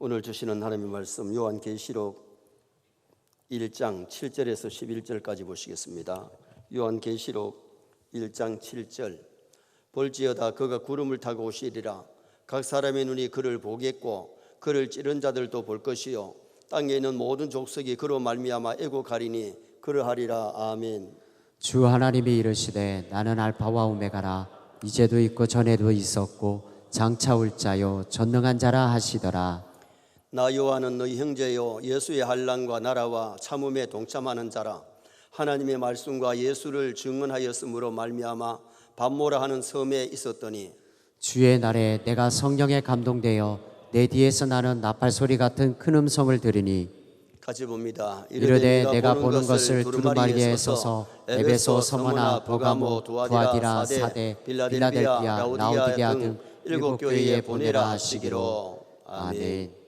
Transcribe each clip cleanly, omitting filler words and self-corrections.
오늘 주시는 하나님의 말씀 요한계시록 1장 7절에서 11절까지 보시겠습니다. 요한계시록 1장 7절. 볼지어다 그가 구름을 타고 오시리라. 각 사람의 눈이 그를 보겠고 그를 찌른 자들도 볼 것이요 땅에 있는 모든 족속이 그로 말미암아 애곡하리니 그러하리라. 아멘. 주 하나님이 이르시되 나는 알파와 오메가라. 이제도 있고 전에도 있었고 장차 올 자요 전능한 자라 하시더라. 나 요한은 너희 형제요 예수의 환난과 나라와 참음에 동참하는 자라. 하나님의 말씀과 예수를 증언하였으므로 말미암아 밤모라 하는 섬에 있었더니 주의 날에 내가 성령에 감동되어 내 뒤에서 나는 나팔 소리 같은 큰 음성을 들으니 같이 봅니다. 이르되 내가 보는 것을 두루마리에 서서 에베소, 서머나, 버가모, 두아디라, 사대, 빌라델비아, 라오디게아 등 7교회에 보내라 하시기로. 아멘.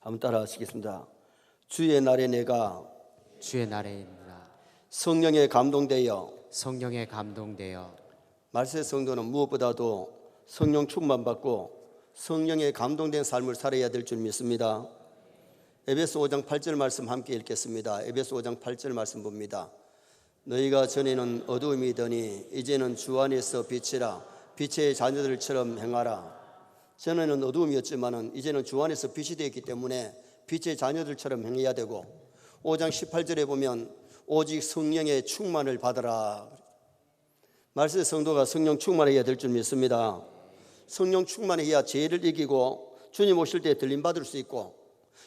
한번 따라 하시겠습니다. 주의 날에 내가 성령에 감동되어 말세 성도는 무엇보다도 성령 충만 받고 성령에 감동된 삶을 살아야 될 줄 믿습니다. 에베소 5장 8절 말씀 함께 읽겠습니다. 에베소 5장 8절 말씀 봅니다. 너희가 전에는 어두움이더니 이제는 주 안에서 빛이라. 빛의 자녀들처럼 행하라. 전에는 어두움이었지만은 이제는 주 안에서 빛이 되었기 때문에 빛의 자녀들처럼 행해야 되고 5장 18절에 보면 오직 성령의 충만을 받으라. 말세 성도가 성령 충만해야 될 줄 믿습니다. 성령 충만해야 죄를 이기고 주님 오실 때 들림받을 수 있고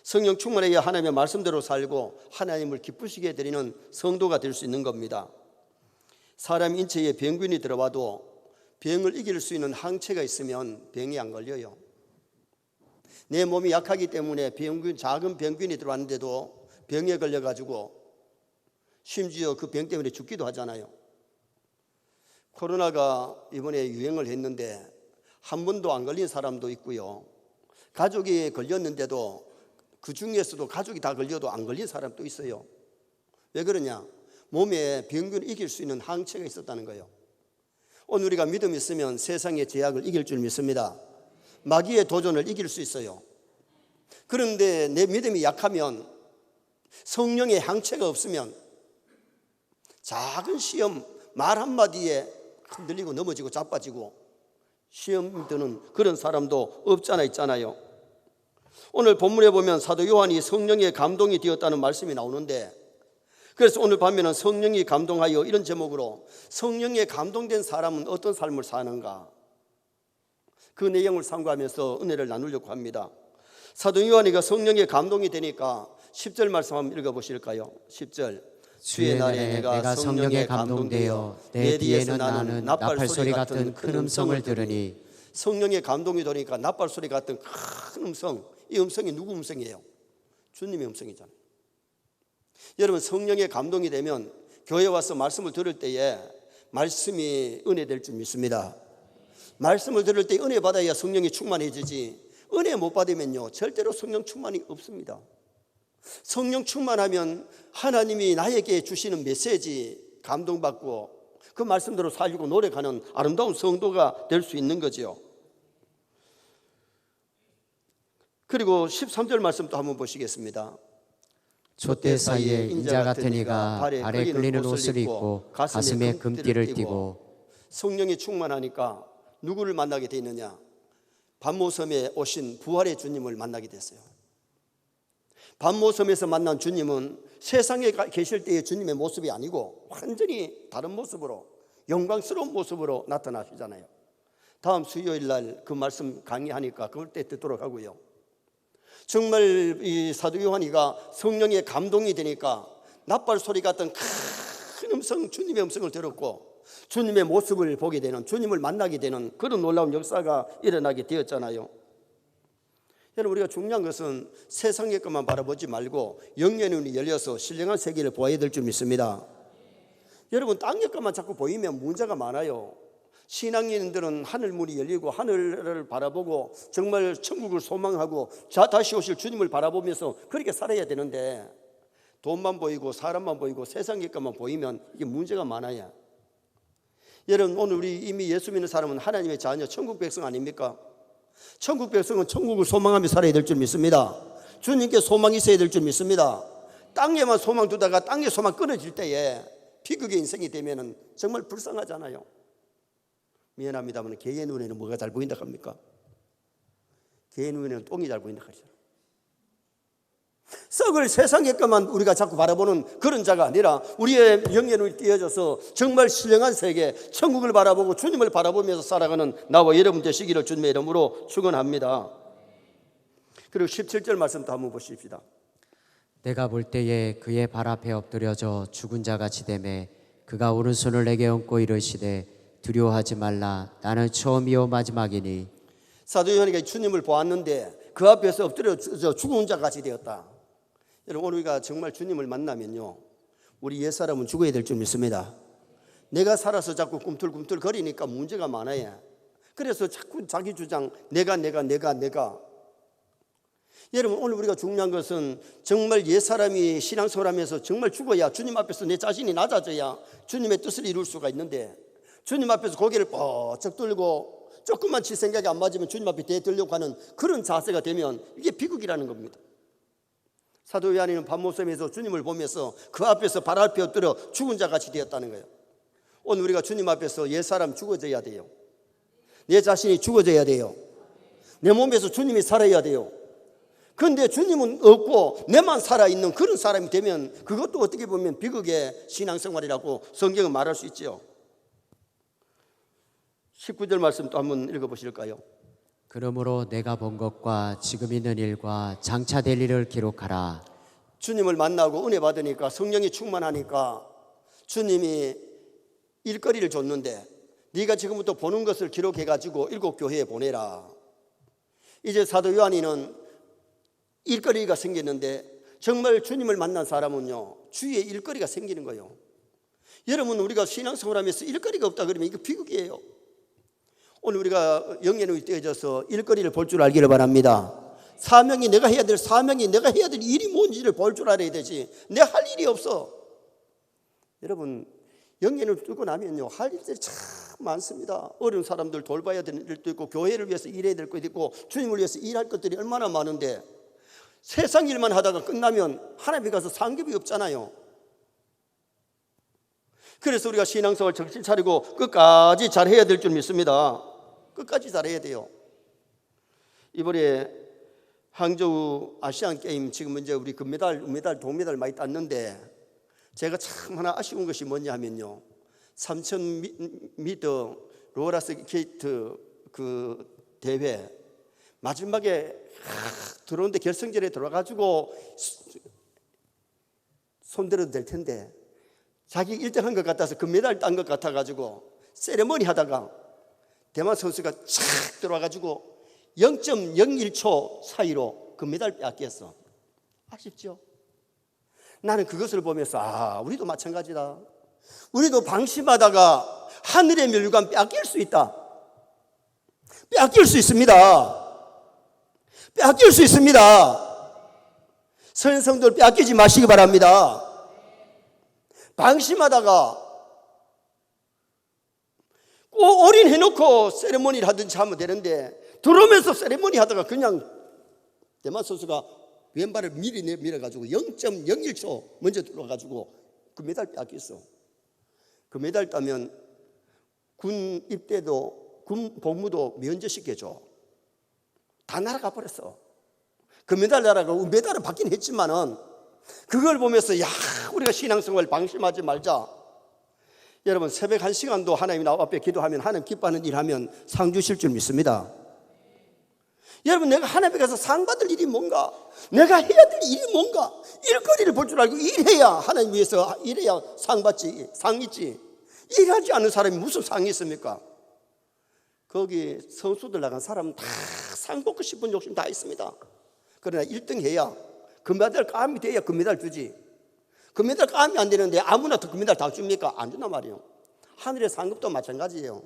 성령 충만해야 하나님의 말씀대로 살고 하나님을 기쁘시게 드리는 성도가 될 수 있는 겁니다. 사람 인체에 병균이 들어와도 병을 이길 수 있는 항체가 있으면 병이 안 걸려요. 내 몸이 약하기 때문에 작은 병균이 들어왔는데도 병에 걸려가지고 심지어 그 병 때문에 죽기도 하잖아요. 코로나가 이번에 유행을 했는데 한 번도 안 걸린 사람도 있고요. 가족이 걸렸는데도 그 중에서도 가족이 다 걸려도 안 걸린 사람도 있어요. 왜 그러냐? 몸에 병균을 이길 수 있는 항체가 있었다는 거예요. 오늘 우리가 믿음이 있으면 세상의 제약을 이길 줄 믿습니다. 마귀의 도전을 이길 수 있어요. 그런데 내 믿음이 약하면 성령의 항체가 없으면 작은 시험 말 한마디에 흔들리고 넘어지고 자빠지고 시험 드는 그런 사람도 없잖아 있잖아요. 오늘 본문에 보면 사도 요한이 성령의 감동이 되었다는 말씀이 나오는데 그래서 오늘 밤에는 성령이 감동하여 이런 제목으로 성령에 감동된 사람은 어떤 삶을 사는가 그 내용을 상고하면서 은혜를 나누려고 합니다. 사도 요한이가 성령에 감동이 되니까 10절 말씀 한번 읽어보실까요? 10절. 주의 날에 내가 성령에 감동되어 내 뒤에는 나는 나팔 소리 같은 큰 음성을 들으니. 성령에 감동이 되니까 나팔 소리 같은 큰 음성. 이 음성이 누구 음성이에요? 주님의 음성이잖아요. 여러분 성령에 감동이 되면 교회 와서 말씀을 들을 때에 말씀이 은혜 될 줄 믿습니다. 말씀을 들을 때 은혜 받아야 성령이 충만해지지 은혜 못 받으면요 절대로 성령 충만이 없습니다. 성령 충만하면 하나님이 나에게 주시는 메시지 감동받고 그 말씀대로 살고 노력하는 아름다운 성도가 될 수 있는 거죠. 그리고 13절 말씀도 한번 보시겠습니다. 촛대 사이에 인자 같은 이가 발에 끌리는 옷을 입고 가슴에 금띠를 띠고. 성령이 충만하니까 누구를 만나게 돼 있느냐? 밤모섬에 오신 부활의 주님을 만나게 됐어요. 밤모섬에서 만난 주님은 세상에 계실 때의 주님의 모습이 아니고 완전히 다른 모습으로 영광스러운 모습으로 나타나시잖아요. 다음 수요일 날 그 말씀 강의하니까 그걸 때 듣도록 하고요. 정말 이 사도 요한이가 성령에 감동이 되니까 나팔 소리 같은 큰 음성, 주님의 음성을 들었고 주님의 모습을 보게 되는, 주님을 만나게 되는 그런 놀라운 역사가 일어나게 되었잖아요. 여러분 우리가 중요한 것은 세상의 것만 바라보지 말고 영의 눈이 열려서 신령한 세계를 보아야 될 줄 믿습니다. 여러분 땅의 것만 자꾸 보이면 문제가 많아요. 신앙인들은 하늘문이 열리고 하늘을 바라보고 정말 천국을 소망하고 다시 오실 주님을 바라보면서 그렇게 살아야 되는데 돈만 보이고 사람만 보이고 세상의 것만 보이면 이게 문제가 많아요. 여러분 오늘 우리 이미 예수 믿는 사람은 하나님의 자녀 천국 백성 아닙니까? 천국 백성은 천국을 소망하며 살아야 될 줄 믿습니다. 주님께 소망이 있어야 될 줄 믿습니다. 땅에만 소망 두다가 땅에 소망 끊어질 때에 비극의 인생이 되면 정말 불쌍하잖아요. 미안합니다만 개의 눈에는 뭐가 잘 보인다 합니까? 개의 눈에는 똥이 잘 보인다 하죠. 썩을 세상의 것만 우리가 자꾸 바라보는 그런 자가 아니라 우리의 영의 눈이 띄어져서 정말 신령한 세계 천국을 바라보고 주님을 바라보면서 살아가는 나와 여러분 되시기를 주님의 이름으로 축원합니다. 그리고 17절 말씀도 한번 보십시다. 내가 볼 때에 그의 발 앞에 엎드려져 죽은 자같이 되매 그가 오른손을 내게 얹고 이르시되 두려워하지 말라 나는 처음이요 마지막이니. 사도 요한이 주님을 보았는데 그 앞에서 엎드려져 죽은 자같이 되었다. 여러분 우리가 정말 주님을 만나면요 우리 옛사람은 죽어야 될 줄 믿습니다. 내가 살아서 자꾸 꿈틀꿈틀 거리니까 문제가 많아요. 그래서 자꾸 자기 주장 내가 여러분 오늘 우리가 중요한 것은 정말 옛사람이 신앙생활 하면서 정말 죽어야 주님 앞에서 내 자신이 낮아져야 주님의 뜻을 이룰 수가 있는데 주님 앞에서 고개를 뻗쩍 들고 조금만 치 생각이 안 맞으면 주님 앞에 대들려고 하는 그런 자세가 되면 이게 비극이라는 겁니다. 사도 요한이는 밤모섬에서 주님을 보면서 그 앞에서 발 앞에 엎드려 죽은 자같이 되었다는 거예요. 오늘 우리가 주님 앞에서 옛사람 죽어져야 돼요. 내 자신이 죽어져야 돼요. 내 몸에서 주님이 살아야 돼요. 그런데 주님은 없고 내만 살아있는 그런 사람이 되면 그것도 어떻게 보면 비극의 신앙생활이라고 성경은 말할 수 있죠. 19절 말씀 또 한번 읽어보실까요? 그러므로 내가 본 것과 지금 있는 일과 장차 될 일을 기록하라. 주님을 만나고 은혜 받으니까 성령이 충만하니까 주님이 일거리를 줬는데 네가 지금부터 보는 것을 기록해가지고 7교회에 보내라. 이제 사도 요한이는 일거리가 생겼는데 정말 주님을 만난 사람은요 주위에 일거리가 생기는 거예요. 여러분 우리가 신앙생활하면서 일거리가 없다 그러면 이거 비극이에요. 오늘 우리가 영의 눈이 떼어져서 일거리를 볼 줄 알기를 바랍니다. 사명이 내가 해야 될 사명이 내가 해야 될 일이 뭔지를 볼 줄 알아야 되지 내 할 일이 없어. 여러분 영의 눈을 뜨고 나면요 할 일들이 참 많습니다. 어려운 사람들 돌봐야 되는 일도 있고 교회를 위해서 일해야 될 것도 있고 주님을 위해서 일할 것들이 얼마나 많은데 세상 일만 하다가 끝나면 하나님에 가서 상급이 없잖아요. 그래서 우리가 신앙생활 정신 차리고 끝까지 잘해야 될 줄 믿습니다. 끝까지 잘해야 돼요. 이번에 항저우 아시안게임 지금 이제 우리 금메달, 은메달, 동메달 많이 땄는데 제가 참 하나 아쉬운 것이 뭐냐 하면요 3000m 롤러스케이트 그 대회 마지막에 들어오는데 결승전에 들어가지고 손들어도 될 텐데 자기 1등한 것 같아서 금메달 딴 것 같아가지고 세레머니 하다가 대만 선수가 착 들어와가지고 0.01초 사이로 금메달 뺏겼어. 아쉽죠? 나는 그것을 보면서 우리도 마찬가지다. 우리도 방심하다가 하늘의 멸류관 뺏길 수 있다. 뺏길 수 있습니다. 뺏길 수 있습니다. 선생들 뺏기지 마시기 바랍니다. 방심하다가 꼭 올인해놓고 세레모니를 하든지 하면 되는데 들어오면서 세레모니 하다가 그냥 대만 선수가 왼발을 미리 밀어가지고 0.01초 먼저 들어가가지고 그 메달 뺏겼어. 그 메달 따면 군 입대도 군 복무도 면제시켜줘. 다 날아가 버렸어. 그 메달 날아가고 메달은 받긴 했지만은 그걸 보면서 우리가 신앙생활 방심하지 말자. 여러분 새벽 1시간도 하나님 나 앞에 기도하면 하나님 기뻐하는 일 하면 상 주실 줄 믿습니다. 여러분 내가 하나님에 가서 상 받을 일이 뭔가 내가 해야 될 일이 뭔가 일거리를 볼 줄 알고 일해야 하나님 위해서 일해야 상 받지 상 있지. 일하지 않는 사람이 무슨 상이 있습니까? 거기 선수들 나간 사람은 다 상 받고 싶은 욕심 다 있습니다. 그러나 1등 해야 금메달 감이 돼야 금메달 주지. 금메달 감이 안 되는데 아무나 더 금메달 다 줍니까? 안 준단 말이에요. 하늘의 상급도 마찬가지예요.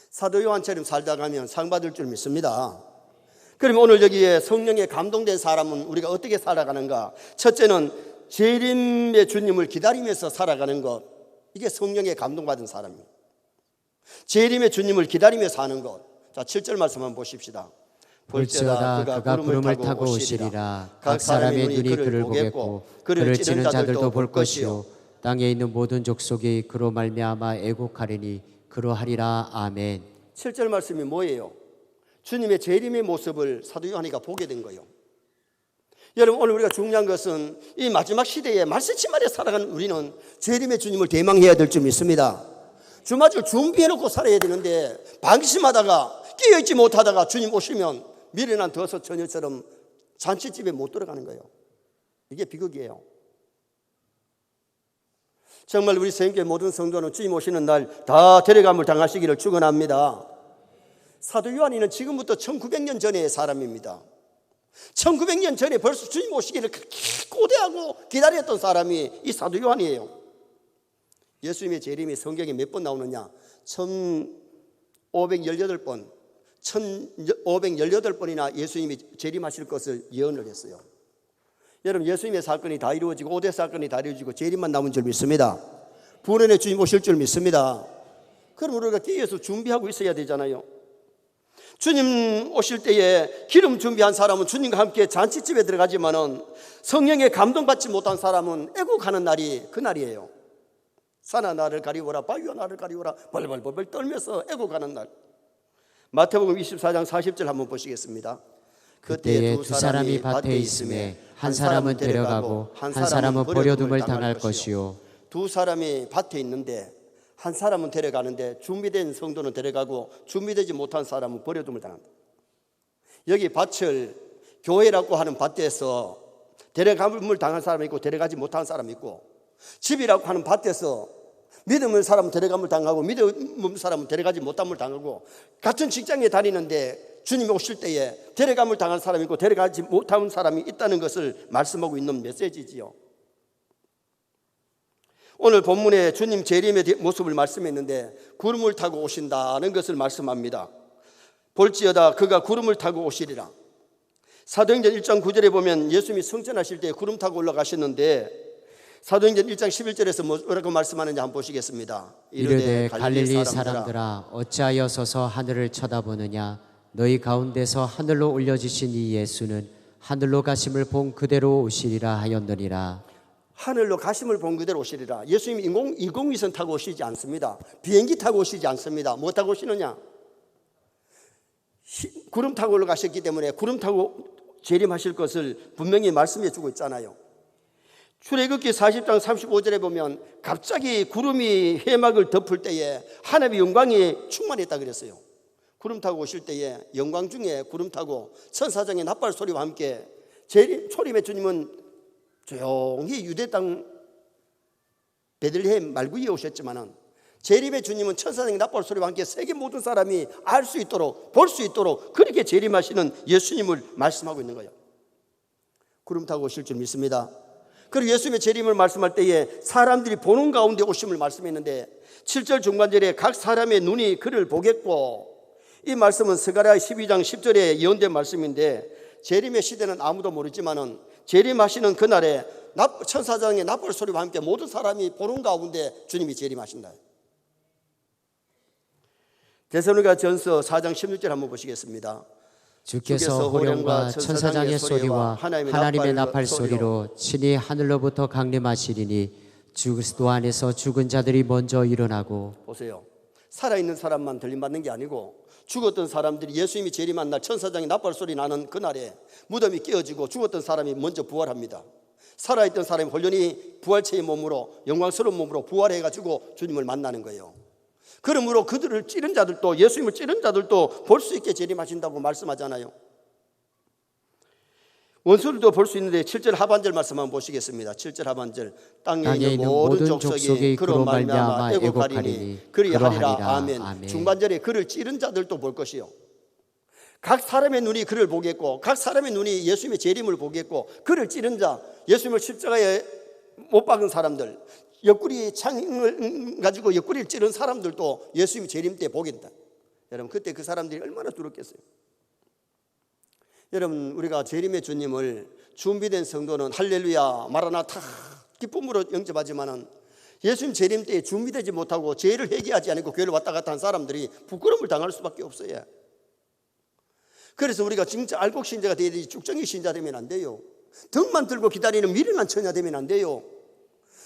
사도 요한처럼 살다 가면 상 받을 줄 믿습니다. 그럼 오늘 여기에 성령에 감동된 사람은 우리가 어떻게 살아가는가? 첫째는 재림의 주님을 기다리면서 살아가는 것. 이게 성령에 감동받은 사람이에요. 재림의 주님을 기다리며 사는 것. 자, 7절 말씀 한번 보십시다. 볼지어다 그가 구름을 타고 오시리라. 각 사람의 눈이 그를 보겠고 그를 찌는 자들도 볼 것이요 땅에 있는 모든 족속이 그로 말미암아 애곡하리니 그러하리라. 아멘. 7절 말씀이 뭐예요? 주님의 재림의 모습을 사도 요한이가 보게 된 거예요. 여러분, 오늘 우리가 중요한 것은 이 마지막 시대에 말세치말에 살아가는 우리는 재림의 주님을 대망해야 될 줄 믿습니다. 주마줄 준비해놓고 살아야 되는데 방심하다가 깨어있지 못하다가 주님 오시면 미련한 더서 처녀처럼 잔치집에 못 들어가는 거예요. 이게 비극이에요. 정말 우리 성교회 모든 성도는 주님 오시는 날 다 데려감을 당하시기를 축원합니다. 사도 요한이는 지금부터 1900년 전의 사람입니다. 1900년 전에 벌써 주님 오시기를 그렇게 고대하고 기다렸던 사람이 이 사도 요한이에요. 예수님의 재림이 성경에 몇 번 나오느냐? 1518번 1518번이나 예수님이 재림하실 것을 예언을 했어요. 여러분, 예수님의 사건이 다 이루어지고 5대 사건이 다 이루어지고 재림만 남은 줄 믿습니다. 부활의 주님 오실 줄 믿습니다. 그럼 우리가 뒤에서 준비하고 있어야 되잖아요. 주님 오실 때에 기름 준비한 사람은 주님과 함께 잔치집에 들어가지만은 성령에 감동받지 못한 사람은 애국하는 날이 그 날이에요. 산아 나를 가리워라, 바위와 나를 가리워라, 벌벌벌벌 떨면서 애국하는 날. 마태복음 24장 40절 한번 보시겠습니다. 그때에 두 사람이 밭에 있음에 한 사람은 데려가고 한 사람은 버려둠을 당할 것이요. 두 사람이 밭에 있는데 한 사람은 데려가는데 준비된 성도는 데려가고 준비되지 못한 사람은 버려둠을 당한다. 여기 밭을 교회라고 하는 밭에서 데려감을 당한 사람이 있고 데려가지 못한 사람이 있고, 집이라고 하는 밭에서 믿음의 사람은 데려감을 당하고 믿음의 사람은 데려가지 못함을 당하고, 같은 직장에 다니는데 주님이 오실 때에 데려감을 당한 사람이 있고 데려가지 못한 사람이 있다는 것을 말씀하고 있는 메시지지요. 오늘 본문에 주님 재림의 모습을 말씀했는데 구름을 타고 오신다는 것을 말씀합니다. 볼지어다 그가 구름을 타고 오시리라. 사도행전 1장 9절에 보면 예수님이 승천하실 때 구름 타고 올라가셨는데, 사도행전 1장 11절에서 뭐라고 말씀하는지 한번 보시겠습니다. 이르되 갈릴리 사람들아 어찌하여 서서 하늘을 쳐다보느냐. 너희 가운데서 하늘로 올려지신 이 예수는 하늘로 가심을 본 그대로 오시리라 하였느니라. 하늘로 가심을 본 그대로 오시리라. 예수님이 인공위성 타고 오시지 않습니다. 비행기 타고 오시지 않습니다. 뭐 타고 오시느냐? 구름 타고 올라가셨기 때문에 구름 타고 재림하실 것을 분명히 말씀해 주고 있잖아요. 출애굽기 40장 35절에 보면 갑자기 구름이 회막을 덮을 때에 하나님의 영광이 충만했다 그랬어요. 구름 타고 오실 때에 영광 중에 구름 타고 천사장의 납발 소리와 함께 초림의 주님은 조용히 유대 땅 베들레헴 말구이에 오셨지만은 재림의 주님은 천사장의 납발 소리와 함께 세계 모든 사람이 알 수 있도록 볼 수 있도록 그렇게 재림하시는 예수님을 말씀하고 있는 거예요. 구름 타고 오실 줄 믿습니다. 그리고 예수님의 재림을 말씀할 때에 사람들이 보는 가운데 오심을 말씀했는데 7절 중간절에 각 사람의 눈이 그를 보겠고, 이 말씀은 스가랴 12장 10절에 예언된 말씀인데, 재림의 시대는 아무도 모르지만은 재림하시는 그날에 천사장의 납발 소리와 함께 모든 사람이 보는 가운데 주님이 재림하신다. 데살로니가 전서 4장 16절 한번 보시겠습니다. 주께서 호령과 천사장의 소리와 하나님의 나팔 소리로 친히 하늘로부터 강림하시리니 주 그리스도 안에서 죽은 자들이 먼저 일어나고. 보세요. 살아있는 사람만 들림받는 게 아니고 죽었던 사람들이 예수님이 재림한 날 천사장의 납발 소리 나는 그날에 무덤이 깨어지고 죽었던 사람이 먼저 부활합니다. 살아있던 사람이 홀연히 부활체의 몸으로 영광스러운 몸으로 부활해가지고 주님을 만나는 거예요. 그러므로 그들을 찌른 자들도, 예수님을 찌른 자들도 볼 수 있게 재림하신다고 말씀하잖아요. 원수들도 볼 수 있는데 7절 하반절 말씀 한번 보시겠습니다. 7절 하반절 땅에 있는 모든 족속이 그로 말미암아 애곡하리니 그리하리라. 아멘. 중반절에 그를 찌른 자들도 볼 것이요. 각 사람의 눈이 그를 보겠고 각 사람의 눈이 예수님의 재림을 보겠고, 그를 찌른 자, 예수님을 십자가에 못 박은 사람들, 옆구리 창을 가지고 옆구리를 찌른 사람들도 예수님이 재림 때 보겠다. 여러분, 그때 그 사람들이 얼마나 두렵겠어요. 여러분, 우리가 재림의 주님을 준비된 성도는 할렐루야 마라나타 기쁨으로 영접하지만은 예수님 재림 때에 준비되지 못하고 죄를 회개하지 않고 교회를 왔다 갔다 한 사람들이 부끄러움을 당할 수밖에 없어요. 그래서 우리가 진짜 알곡 신자가 되어야 되지 쭉정이 신자 되면 안 돼요. 덕만 들고 기다리는 미련한 처녀 되면 안 돼요.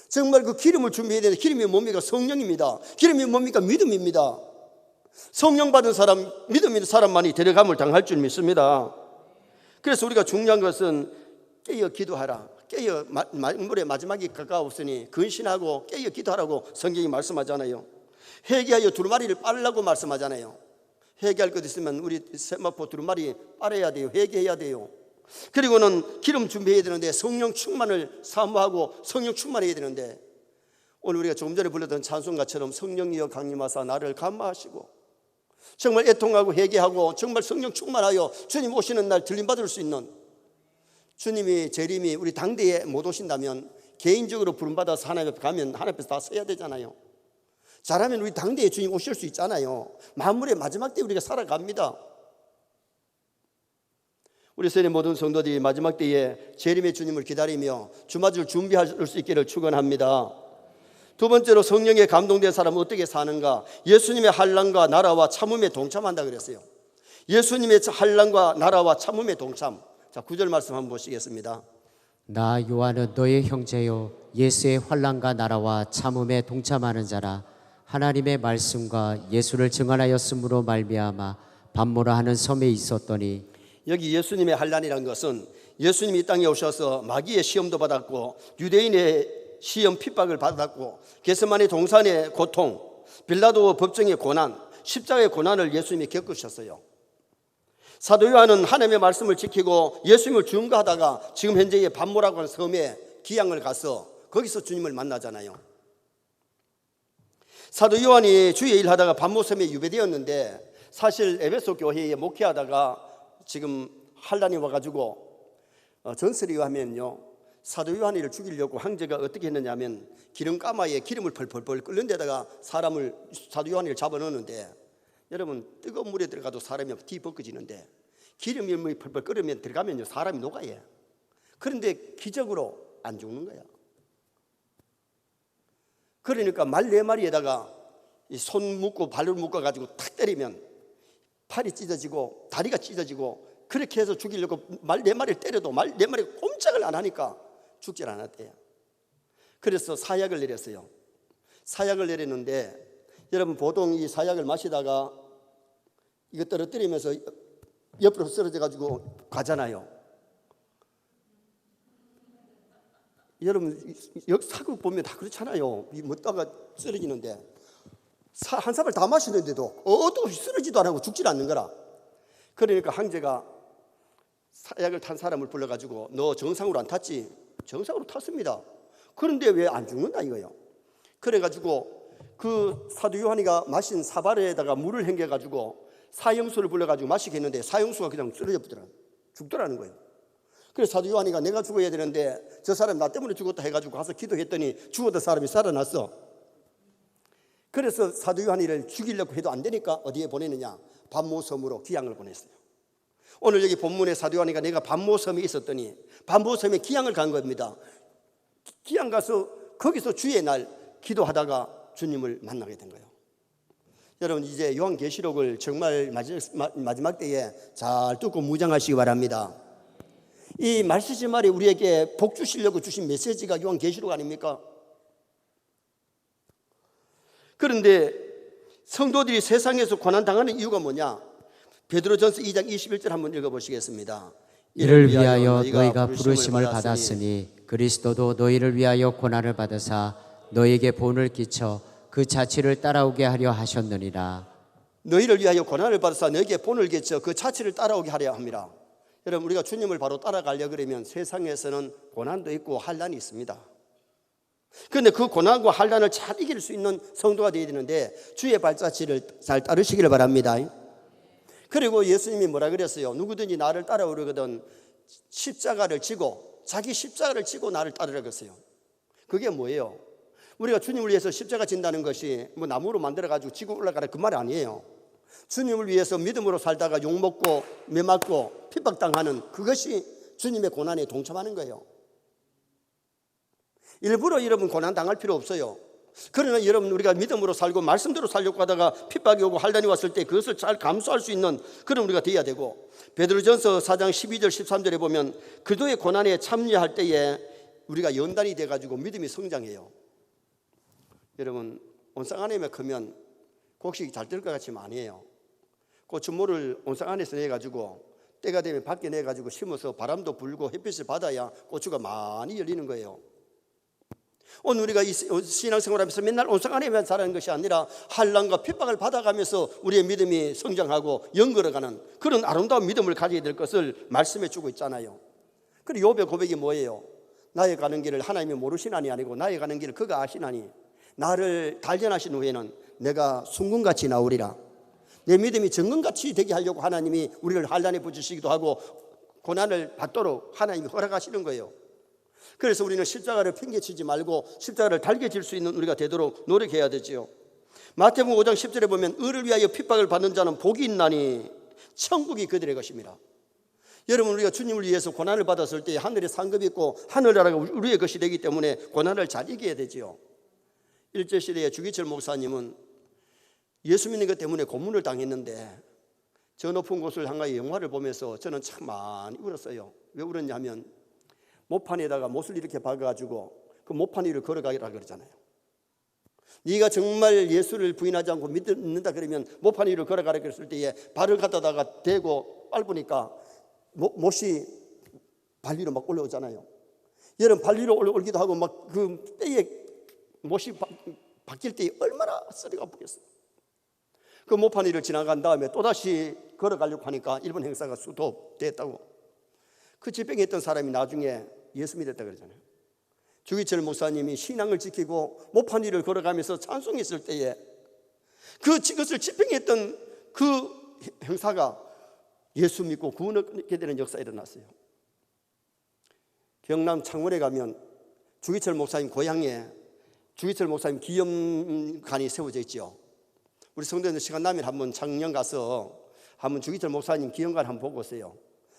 정말 그 기름을 준비해야 되는데 기름이 뭡니까? 성령입니다. 기름이 뭡니까? 믿음입니다. 성령 받은 사람, 믿음 있는 사람만이 데려감을 당할 줄 믿습니다. 그래서 우리가 중요한 것은 깨어 기도하라. 깨어 물의 마지막이 가까웠으니 근신하고 깨어 기도하라고 성경이 말씀하잖아요. 회개하여 두루마리를 빨라고 말씀하잖아요. 회개할 것 있으면 우리 세마포 두루마리 빨아야 돼요. 회개해야 돼요. 그리고는 기름 준비해야 되는데 성령 충만을 사모하고 성령 충만해야 되는데, 오늘 우리가 조금 전에 불렀던 찬송가처럼 성령이여 강림하사 나를 감화하시고 정말 애통하고 회개하고 정말 성령 충만하여 주님 오시는 날 들림받을 수 있는, 주님이 재림이 우리 당대에 못 오신다면 개인적으로 부름받아서 하나님 앞에 가면 하나님 앞에서 다 서야 되잖아요. 잘하면 우리 당대에 주님 오실 수 있잖아요. 만물의 마지막 때 우리가 살아갑니다. 우리 세례 모든 성도들이 마지막 때에 재림의 주님을 기다리며 주맞을 준비할 수 있기를 축원합니다. 두 번째로 성령에 감동된 사람은 어떻게 사는가? 예수님의 환난과 나라와 참음에 동참한다 그랬어요. 예수님의 환난과 나라와 참음에 동참. 자, 9절 말씀 한번 보시겠습니다. 나 요한은 너의 형제요 예수의 환난과 나라와 참음에 동참하는 자라. 하나님의 말씀과 예수를 증언하였으므로 말미암아 반모라 하는 섬에 있었더니, 여기 예수님의 환난이라는 것은 예수님이 이 땅에 오셔서 마귀의 시험도 받았고 유대인의 시험 핍박을 받았고 겟세마네 동산의 고통, 빌라도 법정의 고난, 십자가의 고난을 예수님이 겪으셨어요. 사도 요한은 하나님의 말씀을 지키고 예수님을 증거하다가 지금 현재의 반모라고 하는 섬에 기양을 가서 거기서 주님을 만나잖아요. 사도 요한이 주의 일하다가 반모섬에 유배되었는데, 사실 에베소 교회에 목회하다가 지금 환란이 와가지고 전설에 의하면요, 사도 요한이를 죽이려고 황제가 어떻게 했느냐면 기름가마에 기름을 펄펄펄 끓는 데다가 사람을, 사도 요한이를 잡아넣는데, 여러분 뜨거운 물에 들어가도 사람이 뒤벗겨지는데 기름이 펄펄 끓으면 들어가면요 사람이 녹아요. 그런데 기적으로 안 죽는 거야. 그러니까 말 4마리에다가 손 묶고 발을 묶어 가지고 탁 때리면 팔이 찢어지고 다리가 찢어지고, 그렇게 해서 죽이려고 말 4마리를 때려도 말 4마리가 꼼짝을 안 하니까 죽질 않았대요. 그래서 사약을 내렸어요. 사약을 내렸는데, 여러분 보통 이 사약을 마시다가 이거 떨어뜨리면서 옆으로 쓰러져 가지고 가잖아요. 여러분 사극 보면 다 그렇잖아요. 먹다가 쓰러지는데, 한 사발 다 마시는데도 어떻게 쓰러지도 안 하고 죽질 않는 거라. 그러니까 황제가 사약을 탄 사람을 불러가지고 너 정상으로 안 탔지? 정상으로 탔습니다. 그런데 왜 안 죽는다 이거예요. 그래가지고 그 사도 요한이가 마신 사발에다가 물을 헹겨가지고 사형수를 불러가지고 마시게 했는데 사형수가 그냥 쓰러져 죽더라는 거예요. 그래서 사도 요한이가 내가 죽어야 되는데 저 사람 나 때문에 죽었다 해가지고 가서 기도했더니 죽었던 사람이 살아났어. 그래서 사도 요한이를 죽이려고 해도 안 되니까 어디에 보내느냐? 반모섬으로 기양을 보냈어요. 오늘 여기 본문에 사도 요한이가 내가 반모섬에 있었더니 반모섬에 기양을 간 겁니다. 기양 가서 거기서 주의 날 기도하다가 주님을 만나게 된 거예요. 여러분 이제 요한계시록을 정말 마지막 때에 잘 듣고 무장하시기 바랍니다. 이 말씀이 말이 우리에게 복 주시려고 주신 메시지가 요한계시록 아닙니까? 그런데 성도들이 세상에서 고난당하는 이유가 뭐냐? 베드로전서 2장 21절 한번 읽어보시겠습니다. 이를 위하여 너희가 부르심을 받았으니 그리스도도 너희를 위하여 고난을 받으사 너희에게 본을 끼쳐 그 자취를 따라오게 하려 하셨느니라. 너희를 위하여 고난을 받으사 너희에게 본을 끼쳐 그 자취를 따라오게 하려 합니다. 여러분 우리가 주님을 바로 따라가려 그러면 세상에서는 고난도 있고 환난이 있습니다. 그런데 그 고난과 환난을 잘 이길 수 있는 성도가 되어야 되는데 주의 발자취를 잘 따르시기를 바랍니다. 그리고 예수님이 뭐라 그랬어요? 누구든지 나를 따라오려거든 십자가를 지고, 자기 십자가를 지고 나를 따르라 그랬어요. 그게 뭐예요? 우리가 주님을 위해서 십자가 진다는 것이 뭐 나무로 만들어가지고 지고 올라가라 그 말이 아니에요. 주님을 위해서 믿음으로 살다가 욕먹고 매맞고 핍박당하는 그것이 주님의 고난에 동참하는 거예요. 일부러 여러분 고난 당할 필요 없어요. 그러나 여러분, 우리가 믿음으로 살고 말씀대로 살려고 하다가 핍박이 오고 환난이 왔을 때 그것을 잘 감수할 수 있는 그런 우리가 되어야 되고, 베드로전서 4장 12절 13절에 보면 그도의 고난에 참여할 때에 우리가 연단이 돼가지고 믿음이 성장해요. 여러분, 온상 안에만 크면 곡식이 잘 될 것 같지만 아니에요. 고추모를 온상 안에서 내가지고 때가 되면 밖에 내가지고 심어서 바람도 불고 햇빛을 받아야 고추가 많이 열리는 거예요. 오늘 우리가 이 신앙생활하면서 맨날 온상 안에만 살아가는 것이 아니라 환난과 핍박을 받아가면서 우리의 믿음이 성장하고 연걸어가는 그런 아름다운 믿음을 가져야 될 것을 말씀해 주고 있잖아요. 그리고 욥의 고백이 뭐예요? 나의 가는 길을 하나님이 모르시나니 아니고 나의 가는 길을 그가 아시나니 나를 단련하신 후에는 내가 순금같이 나오리라. 내 믿음이 정금같이 되게 하려고 하나님이 우리를 환난에 붙이시기도 하고 고난을 받도록 하나님이 허락하시는 거예요. 그래서 우리는 십자가를 팽개치지 말고 십자가를 달게 질 수 있는 우리가 되도록 노력해야 되지요. 마태복음 5장 10절에 보면 의를 위하여 핍박을 받는 자는 복이 있나니 천국이 그들의 것입니다. 여러분, 우리가 주님을 위해서 고난을 받았을 때 하늘에 상급이 있고 하늘나라가 우리의 것이 되기 때문에 고난을 잘 이겨야 되지요. 일제시대의 주기철 목사님은 예수 믿는 것 때문에 고문을 당했는데 저 높은 곳을 향하여 영화를 보면서 저는 참 많이 울었어요. 왜 울었냐면 모판에다가 못을 이렇게 박아가지고 그 모판 위를 걸어가라 그러잖아요. 네가 정말 예수를 부인하지 않고 믿는다 그러면 모판 위를 걸어가라 그랬을 때에 발을 갖다다가 대고 밟으니까 못이 발 위로 막 올라오잖아요. 여러분, 발 위로 올기도 하고 막 그 뼈에 못이 바뀔 때 얼마나 소리가 아프겠어요. 그 모판 위를 지나간 다음에 또다시 걸어가려고 하니까 일본 행사가 수도됐다고. 그 질병에 있던 사람이 나중에 예수 믿었다 그러잖아요. 주기철 목사님이 신앙을 지키고 모판 위를 걸어가면서 찬송했을 때에 그것을 집행했던 그 형사가 예수 믿고 구원 얻게 되는 역사가 일어났어요. 경남 창원에 가면 주기철 목사님 고향에 주기철 목사님 기념관이 세워져 있죠. 우리 성도들 시간 나면 한번 창녕 가서 한번 주기철 목사님 기념관 한번 보고 오세요.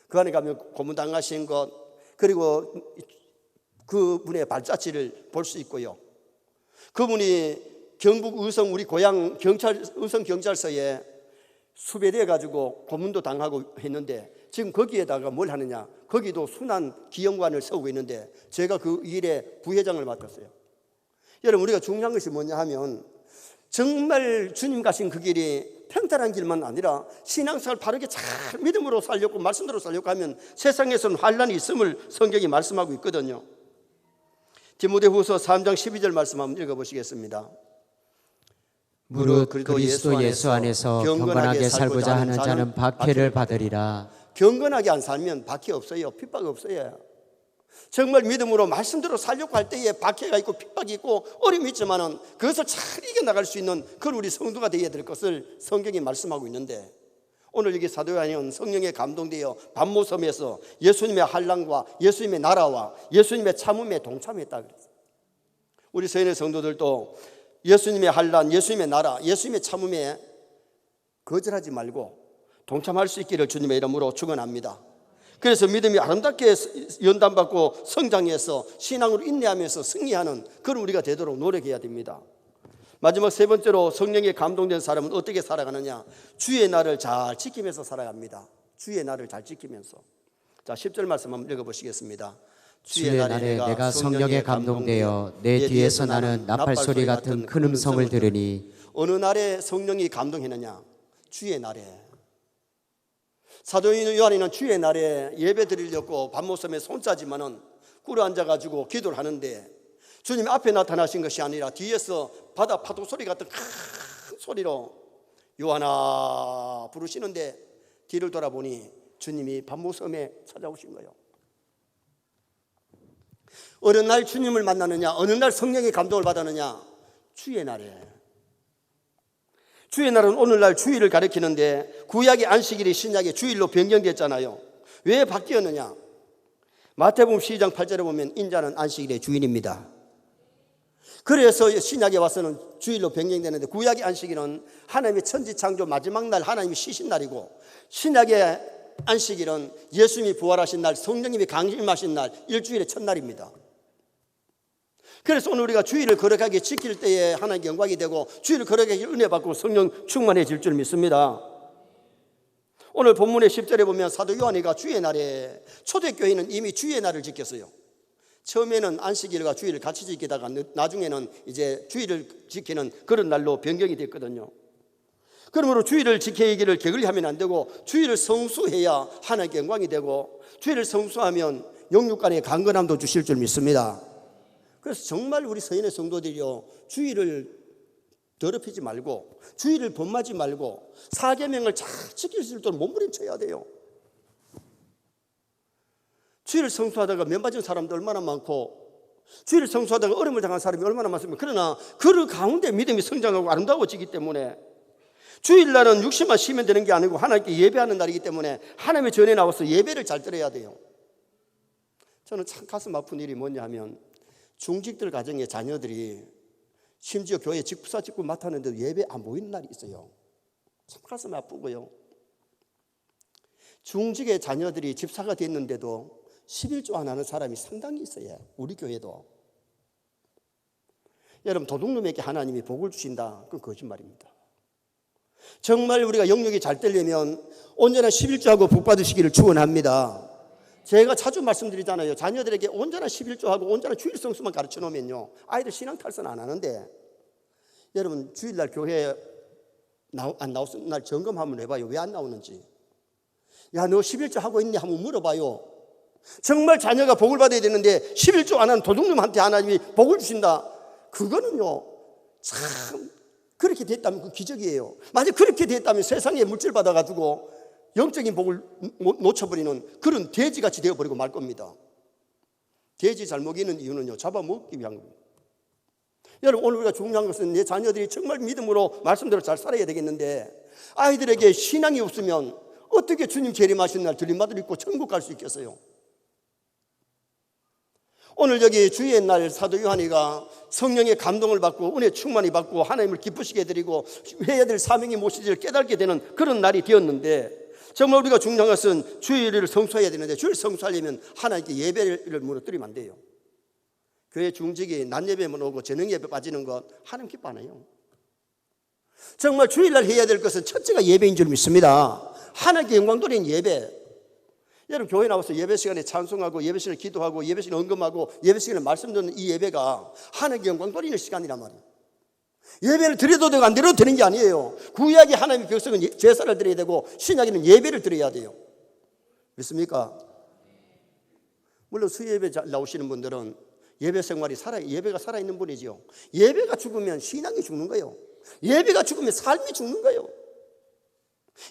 그 안에 가면 고문당하신 것, 그리고 그분의 발자취를 볼 수 있고요. 그분이 경북 의성 우리 고향 의성 경찰서에 수배돼 가지고 고문도 당하고 했는데 지금 거기에다가 뭘 하느냐, 거기도 순환 기념관을 세우고 있는데 제가 그 일의 부회장을 맡았어요. 여러분, 우리가 중요한 것이 뭐냐 하면 정말 주님 가신 그 길이 평탄한 길만 아니라 신앙생활 바르게 잘 믿음으로 살려고 말씀대로 살려고 하면 세상에서는 환난이 있음을 성경이 말씀하고 있거든요. 디모데후서 3장 12절 말씀 한번 읽어보시겠습니다. 무릇 그리스도 예수 안에서 경건하게 살고자 하는 자는 박해를 받으리라. 경건하게 안 살면 박해 없어요. 핍박 없어요. 정말 믿음으로 말씀대로 살려고 할 때에 박해가 있고 핍박이 있고 어려움이 있지만은 그것을 잘 이겨나갈 수 있는 그런 우리 성도가 되어야 될 것을 성경이 말씀하고 있는데, 오늘 여기 사도 요한은 성령에 감동되어 반모섬에서 예수님의 환난과 예수님의 나라와 예수님의 참음에 동참했다 그랬어요. 우리 서인의 성도들도 예수님의 환난, 예수님의 나라, 예수님의 참음에 거절하지 말고 동참할 수 있기를 주님의 이름으로 축원합니다. 그래서 믿음이 아름답게 연단받고 성장해서 신앙으로 인내하면서 승리하는 그런 우리가 되도록 노력해야 됩니다. 마지막 세 번째로 성령에 감동된 사람은 어떻게 살아가느냐, 주의 날을 잘 지키면서 살아갑니다. 주의 날을 잘 지키면서. 자, 10절 말씀 한번 읽어보시겠습니다. 주의 날에 내가 성령에 감동되어 내 뒤에서 나는 나팔소리 같은 큰 음성을 들으니. 어느 날에 성령이 감동했느냐? 주의 날에. 사도 요한이는 주의 날에 예배 드리려고 밤모섬에 손짜지만은 꿇어 앉아가지고 기도를 하는데 주님 앞에 나타나신 것이 아니라 뒤에서 바다 파도 소리 같은 큰 소리로 요한아 부르시는데 뒤를 돌아보니 주님이 밤모섬에 찾아오신 거예요. 어느 날 주님을 만나느냐, 어느 날 성령의 감동을 받았느냐? 주의 날에. 주의 날은 오늘날 주일을 가리키는데 구약의 안식일이 신약의 주일로 변경됐잖아요. 왜 바뀌었느냐? 마태복음 12장 8절에 보면 인자는 안식일의 주인입니다. 그래서 신약에 와서는 주일로 변경되는데, 구약의 안식일은 하나님의 천지창조 마지막 날 하나님이 쉬신 날이고, 신약의 안식일은 예수님이 부활하신 날, 성령님이 강림하신 날, 일주일의 첫날입니다. 그래서 오늘 우리가 주일을 거룩하게 지킬 때에 하나님께 영광이 되고 주일을 거룩하게 은혜 받고 성령 충만해질 줄 믿습니다. 오늘 본문의 10절에 보면 사도 요한이가 주의 날에, 초대교회는 이미 주의 날을 지켰어요. 처음에는 안식일과 주일을 같이 지키다가 나중에는 이제 주일을 지키는 그런 날로 변경이 됐거든요. 그러므로 주일을 지키기를 게을리하면 안 되고 주일을 성수해야 하나님께 영광이 되고 주일을 성수하면 영육 간의 강건함도 주실 줄 믿습니다. 그래서 정말 우리 서인의 성도들이요, 주일을 더럽히지 말고 주일을 범하지 말고 사계명을 잘 지킬 수 있도록 몸부림쳐야 돼요. 주일을 성수하다가 면박진 사람도 얼마나 많고 주일을 성수하다가 어려움을 당한 사람이 얼마나 많습니까? 그러나 그 가운데 믿음이 성장하고 아름다워지기 때문에 주일날은 육신만 쉬면 되는 게 아니고 하나님께 예배하는 날이기 때문에 하나님의 전에 나와서 예배를 잘 드려야 돼요. 저는 참 가슴 아픈 일이 뭐냐 하면 중직들 가정의 자녀들이 심지어 교회 집사 직분 맡았는데도 예배 안 모이는 날이 있어요. 참 가슴 아프고요. 중직의 자녀들이 집사가 됐는데도 11조 안 하는 사람이 상당히 있어요. 우리 교회도. 여러분, 도둑놈에게 하나님이 복을 주신다, 그건 거짓말입니다. 정말 우리가 영역이 잘 되려면 온전한 11조하고 복 받으시기를 축원합니다. 제가 자주 말씀드리잖아요. 자녀들에게 온전한 11조하고 온전한 주일 성수만 가르쳐 놓으면요, 아이들 신앙 탈선 안 하는데, 여러분 주일날 교회에 안 나오는 날 점검 한번 해봐요. 왜 안 나오는지. 야, 너 11조 하고 있니? 한번 물어봐요. 정말 자녀가 복을 받아야 되는데 11조 안 하는 도둑놈한테 하나님이 복을 주신다, 그거는요 참, 그렇게 됐다면 그 기적이에요. 만약 그렇게 됐다면 세상에 물질 받아가지고 영적인 복을 놓쳐버리는 그런 돼지같이 되어버리고 말 겁니다. 돼지 잘 먹이는 이유는요, 잡아먹기 위한 겁니다. 여러분, 오늘 우리가 중요한 것은 내 자녀들이 정말 믿음으로 말씀대로 잘 살아야 되겠는데, 아이들에게 신앙이 없으면 어떻게 주님 재림하시는 날 들림받을 있고 천국 갈 수 있겠어요? 오늘 여기 주의 날 사도 요한이가 성령의 감동을 받고 은혜 충만히 받고 하나님을 기쁘시게 해드리고 해야 될 사명이 무엇인지를 깨닫게 되는 그런 날이 되었는데, 정말 우리가 중요한 것은 주일을 성수해야 되는데, 주일 성수하려면 하나님께 예배를 무너뜨리면 안 돼요. 교회 중직이 낮 예배만 오고 저녁 예배 빠지는 것 하나님 기뻐 안 해요. 정말 주일날 해야 될 것은 첫째가 예배인 줄 믿습니다. 하나님께 영광 돌리는 예배. 여러분, 교회 나와서 예배 시간에 찬송하고 예배 시간에 기도하고 예배 시간에 언금하고 예배 시간에 말씀 듣는 이 예배가 하나님께 영광 돌리는 시간이란 말이에요. 예배를 드려도 되고 안 드려도 되는 게 아니에요. 구약의 하나님의 백성은 제사를 드려야 되고 신약에는 예배를 드려야 돼요. 믿습니까? 물론 수예배 나오시는 분들은 예배 생활이 예배가 살아있는 분이죠. 예배가 죽으면 신앙이 죽는 거예요. 예배가 죽으면 삶이 죽는 거예요.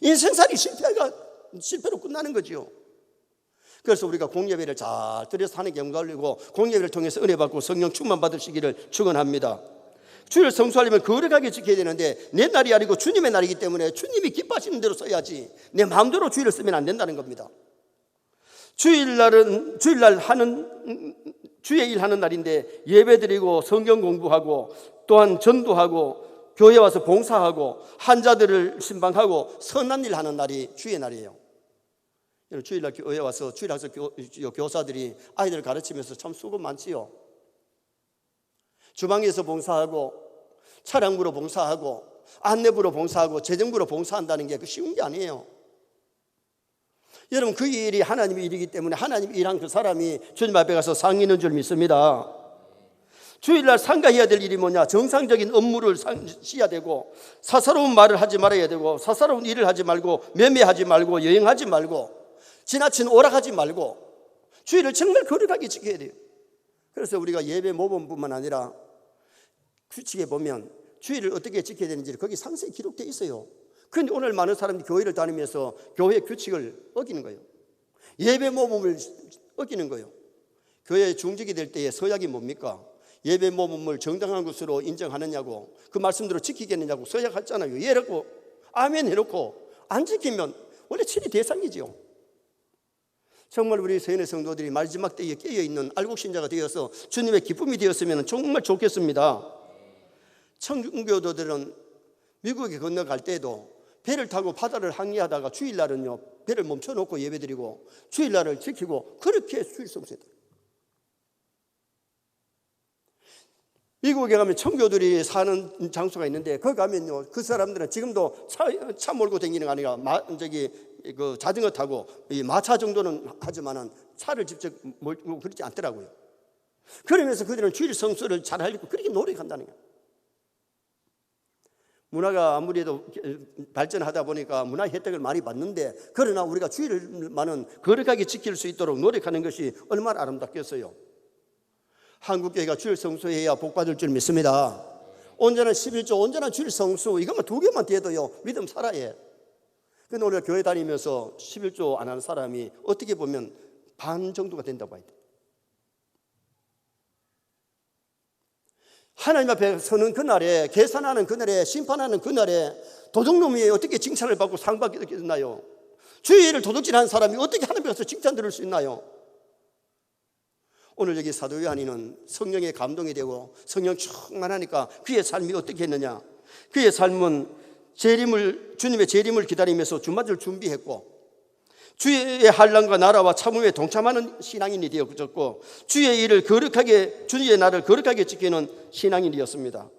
인생살이 실패로 끝나는 거죠. 그래서 우리가 공예배를 잘 드려서 하나님께 영광 돌리고 공예배를 통해서 은혜 받고 성령 충만 받으시기를 축원합니다. 주일 성수하려면 거룩하게 지켜야 되는데, 내 날이 아니고 주님의 날이기 때문에 주님이 기뻐하시는 대로 써야지 내 마음대로 주일을 쓰면 안 된다는 겁니다. 주일날 하는 주의 일 하는 날인데 예배드리고 성경 공부하고 또한 전도하고 교회 와서 봉사하고 환자들을 신방하고 선한 일 하는 날이 주의 날이에요. 주일날 교회 와서 주일학교 교사들이 아이들을 가르치면서 참 수고 많지요. 주방에서 봉사하고 차량부로 봉사하고 안내부로 봉사하고 재정부로 봉사한다는 게 쉬운 게 아니에요. 여러분, 그 일이 하나님의 일이기 때문에 하나님 일한 그 사람이 주님 앞에 가서 상 있는 줄 믿습니다. 주일날 상가해야 될 일이 뭐냐? 정상적인 업무를 쉬어야 되고 사사로운 말을 하지 말아야 되고 사사로운 일을 하지 말고 매매하지 말고 여행하지 말고 지나친 오락하지 말고 주일을 정말 거룩하게 지켜야 돼요. 그래서 우리가 예배 모범뿐만 아니라 규칙에 보면 주일을 어떻게 지켜야 되는지 거기 상세히 기록되어 있어요. 그런데 오늘 많은 사람들이 교회를 다니면서 교회 규칙을 어기는 거예요. 예배 모범을 어기는 거예요. 교회 중직이 될 때의 서약이 뭡니까? 예배 모범을 정당한 것으로 인정하느냐고, 그 말씀대로 지키겠느냐고 서약했잖아요. 예라고 아멘 해놓고 안 지키면 원래 처리 대상이지요. 정말 우리 서인의 성도들이 마지막 때에 깨어있는 알곡신자가 되어서 주님의 기쁨이 되었으면 정말 좋겠습니다. 청교도들은 미국에 건너갈 때도 배를 타고 바다를 항해하다가 주일날은요 배를 멈춰놓고 예배드리고 주일날을 지키고 그렇게 주일 성수했다. 미국에 가면 청교들이 사는 장소가 있는데 거기 가면요, 그 사람들은 지금도 차 몰고 다니는 게 아니라 그 자전거 타고 이 마차 정도는 하지만은 차를 직접 몰고 그러지 않더라고요. 그러면서 그들은 주일 성수를 잘 하려고 그렇게 노력한다는 거예요. 문화가 아무래도 발전하다 보니까 문화 혜택을 많이 받는데, 그러나 우리가 주일만은 거룩하게 지킬 수 있도록 노력하는 것이 얼마나 아름답겠어요. 한국교회가 주일 성수해야 복받을 줄 믿습니다. 온전한 11조, 온전한 주일 성수, 이것만 2개만 돼도요 믿음 살아요. 근데 우리가 교회 다니면서 11조 안 하는 사람이 어떻게 보면 반 정도가 된다고 봐야 돼. 하나님 앞에 서는 그날에, 계산하는 그날에, 심판하는 그날에 도둑놈이 어떻게 칭찬을 받고 상 받게 되나요? 주일을 도둑질하는 사람이 어떻게 하나님 앞에서 칭찬 들을 수 있나요? 오늘 여기 사도 요한이는 성령의 감동이 되고 성령 충만하니까 그의 삶이 어떻게 했느냐? 그의 삶은 주님의 재림을 기다리면서 주맞을 준비했고, 주의 한란과 나라와 참음에 동참하는 신앙인이 되었고, 주의 날을 거룩하게 지키는 신앙인이었습니다.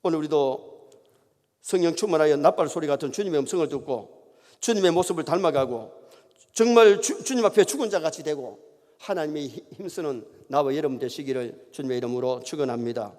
오늘 우리도 성령 충만하여 납발 소리 같은 주님의 음성을 듣고 주님의 모습을 닮아가고 정말 주님 앞에 죽은 자 같이 되고 하나님의 힘쓰는 나와 여러분 되시기를 주님의 이름으로 축원합니다.